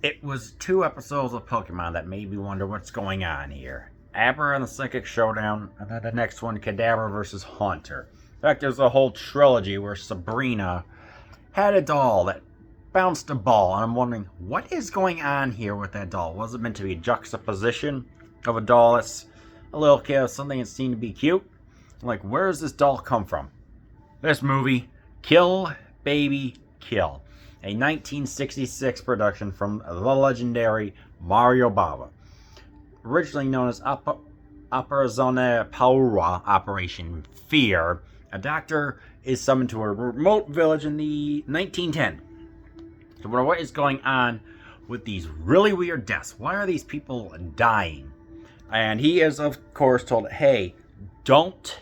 It was 2 episodes of Pokemon that made me wonder what's going on here. Aber and the Psychic Showdown, and then the next one, Cadaver versus Haunter. In fact, there's a whole trilogy where Sabrina had a doll that bounced a ball, and I'm wondering what is going on here with that doll. Was it meant to be a juxtaposition of a doll that's a little kid of something that seemed to be cute? Like, where does this doll come from? This movie, Kill Baby Kill, a 1966 production from the legendary Mario Bava. Originally known as Operazione Paura, Operation Fear, a doctor is summoned to a remote village in the 1910. So what is going on with these really weird deaths? Why are these people dying? And he is, of course, told, hey, don't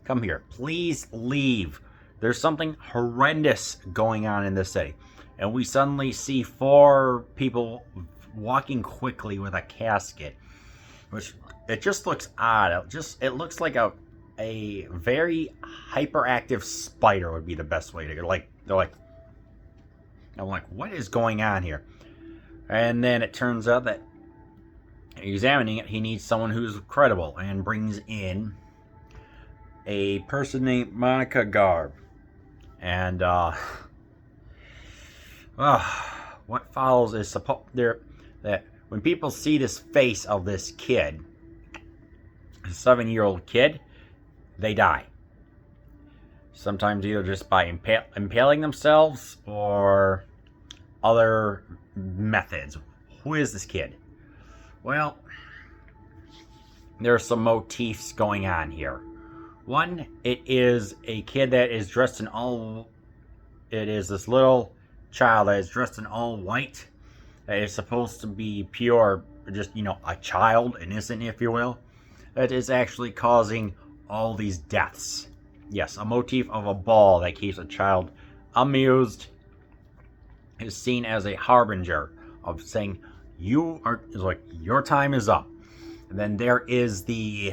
come here. Please leave. There's something horrendous going on in this city. And we suddenly see 4 people walking quickly with a casket, which it just looks odd. It looks like a very hyperactive spider would be the best way to go. I'm like, what is going on here? And then it turns out that examining it, he needs someone who's credible and brings in a person named Monica Garb. And what follows is that when people see this face of this kid, a 7-year-old kid, they die. Sometimes either just by impaling themselves or other methods. Who is this kid? Well, there are some motifs going on here. One, it is a kid that is dressed in all... It is this little child that is dressed in all white. That is supposed to be pure, just, a child, innocent, if you will. That is actually causing all these deaths. Yes, a motif of a ball that keeps a child amused is seen as a harbinger of saying, your time is up. And then there is the,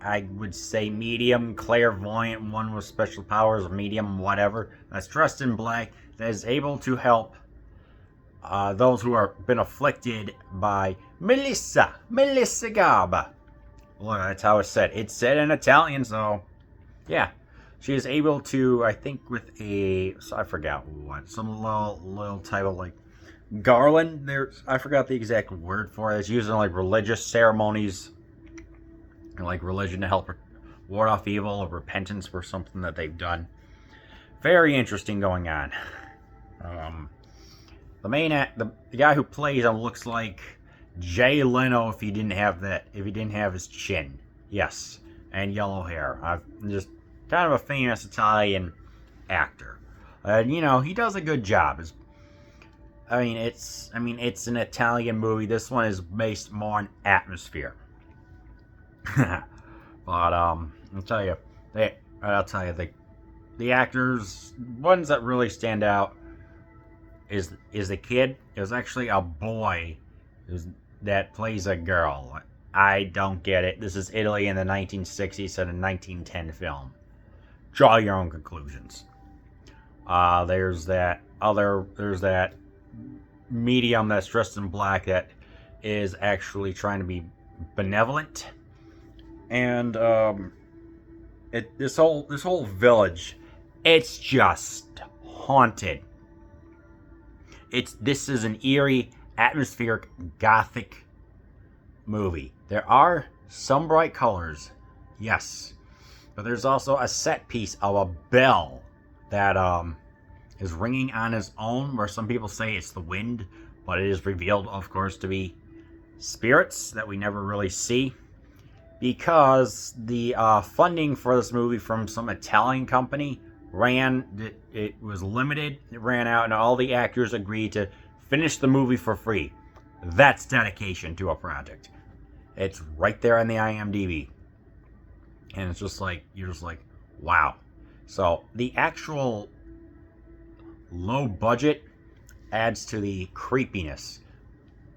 I would say, medium clairvoyant one with special powers, medium whatever, that's dressed in black, that is able to help those who are been afflicted by Melissa Garba. Well, that's how it's said. It's said in Italian, so yeah. She is able to, I think, with I forgot what, some little type of garland. I forgot the exact word for it. It's used in religious ceremonies, religion to help ward off evil or repentance for something that they've done. Very interesting going on. The guy who plays him looks like Jay Leno if he didn't have his chin. Yes, and yellow hair. Just kind of a famous Italian actor. He does a good job. It's an Italian movie. This one is based more on atmosphere. But I'll tell you, the actors, ones that really stand out is the kid. It was actually a boy that plays a girl. I don't get it. This is Italy in the 1960s and a 1910 film. Draw your own conclusions. There's that medium that's dressed in black that is actually trying to be benevolent. And this whole village, it's just haunted. This is an eerie, atmospheric, Gothic movie. There are some bright colors, yes, but there's also a set piece of a bell that is ringing on its own, where some people say it's the wind, but it is revealed, of course, to be spirits that we never really see, because the funding for this movie from some Italian company it was limited, it ran out, and all the actors agreed to finish the movie for free. That's dedication to a project. It's right there on the IMDb. And it's just you're just like, wow. So the actual low budget adds to the creepiness.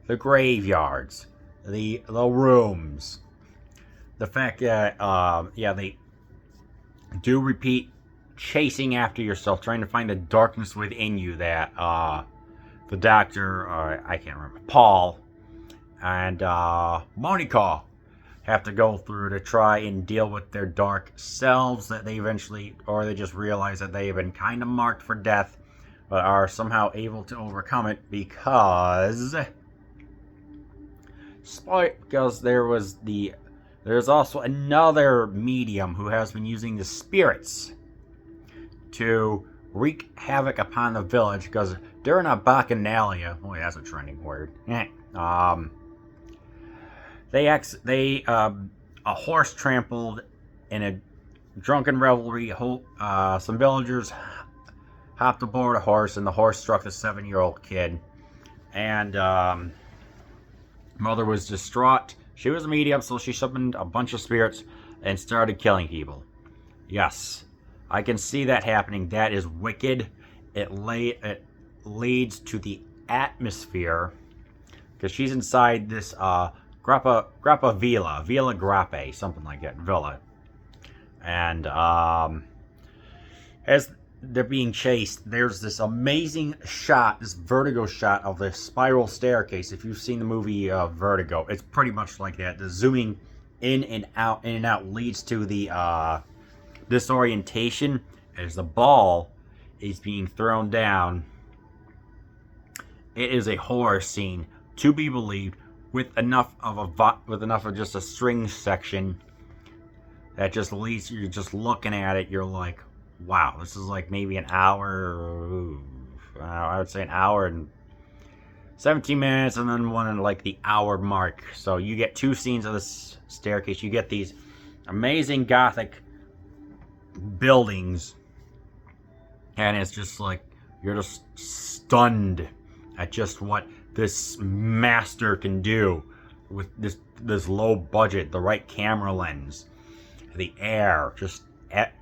The graveyards, the rooms, the fact that, they do repeat chasing after yourself, trying to find the darkness within you that the doctor, I can't remember, Paul, and Monica have to go through to try and deal with their dark selves that they eventually, or they just realize that they have been kind of marked for death, but are somehow able to overcome it because there's also another medium who has been using the spirits to wreak havoc upon the village, because during a bacchanalia, boy, that's a trending word. A horse trampled in a drunken revelry. Some villagers hopped aboard a horse, and the horse struck the 7-year-old kid. And mother was distraught. She was a medium, so she summoned a bunch of spirits and started killing people. Yes, I can see that happening. That is wicked. It leads to the atmosphere, because she's inside this Grappa Villa Grappe, something like that, Villa. And as they're being chased, there's this amazing shot, this vertigo shot of the spiral staircase. If you've seen the movie Vertigo, it's pretty much like that. The zooming in and out leads to the disorientation as the ball is being thrown down. It is a horror scene to be believed, with enough of just a string section that just leads, you're just looking at it, you're like, wow, this is like maybe an hour, I would say an hour and 17 minutes, and then one in like the hour mark. So you get 2 scenes of this staircase. You get these amazing Gothic buildings, and it's just like, you're just stunned at just what this master can do with this low budget, the right camera lens, the air, just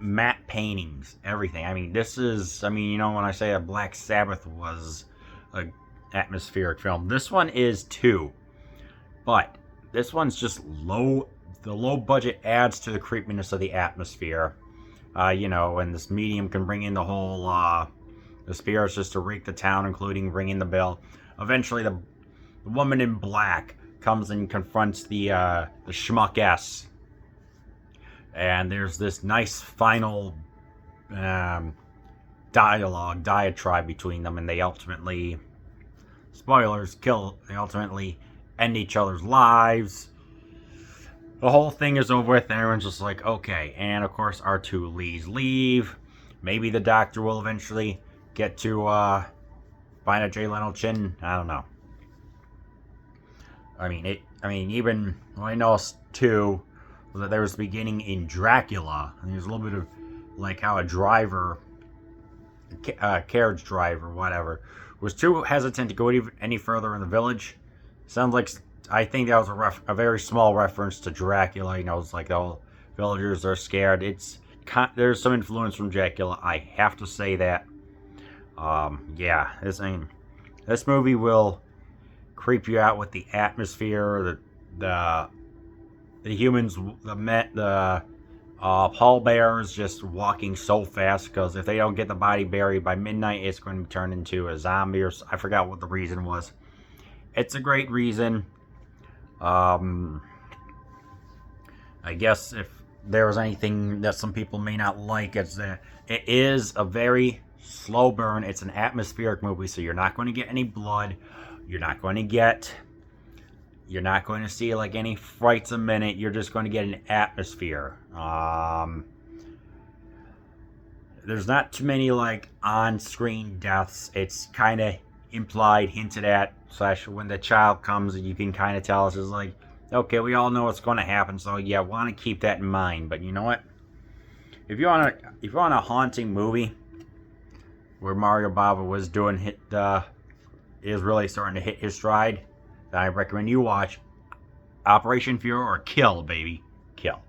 matte paintings, everything. I mean, when I say a Black Sabbath was an atmospheric film, this one is too. But this one's just low. The low budget adds to the creepiness of the atmosphere. And this medium can bring in the whole the spirits just to wreak the town, including ringing the bell. Eventually, the woman in black comes and confronts the schmuckess. And there's this nice final diatribe between them, and they ultimately, spoilers, they ultimately end each other's lives. The whole thing is over with, and everyone's just like, okay. And of course, our 2 leads leave. Maybe the doctor will eventually get to find a Jay Leno chin. I don't know. Even what I noticed too was that there was the beginning in Dracula, and there's a little bit of like how a driver, carriage driver, whatever, was too hesitant to go any further in the village. Sounds like, I think that was a very small reference to Dracula. It's like the whole villagers are scared. There's some influence from Dracula. I have to say that. This movie will creep you out with the atmosphere, the humans, the pallbearers just walking so fast, because if they don't get the body buried by midnight, it's going to be turned into a zombie, or I forgot what the reason was. It's a great reason. I guess if there was anything that some people may not like, it's that it is a very slow burn. It's an atmospheric movie, so you're not going to get any blood. You're not going to see like any frights a minute. You're just going to get an atmosphere. There's not too many like on-screen deaths. It's kind of implied, hinted at, / when the child comes, you can kind of tell. It's just like, okay, we all know what's going to happen, so yeah, want to keep that in mind. But you know what? If you want a haunting movie where Mario Bava was is really starting to hit his stride, then I recommend you watch Operation Fear, or Kill, baby. Kill.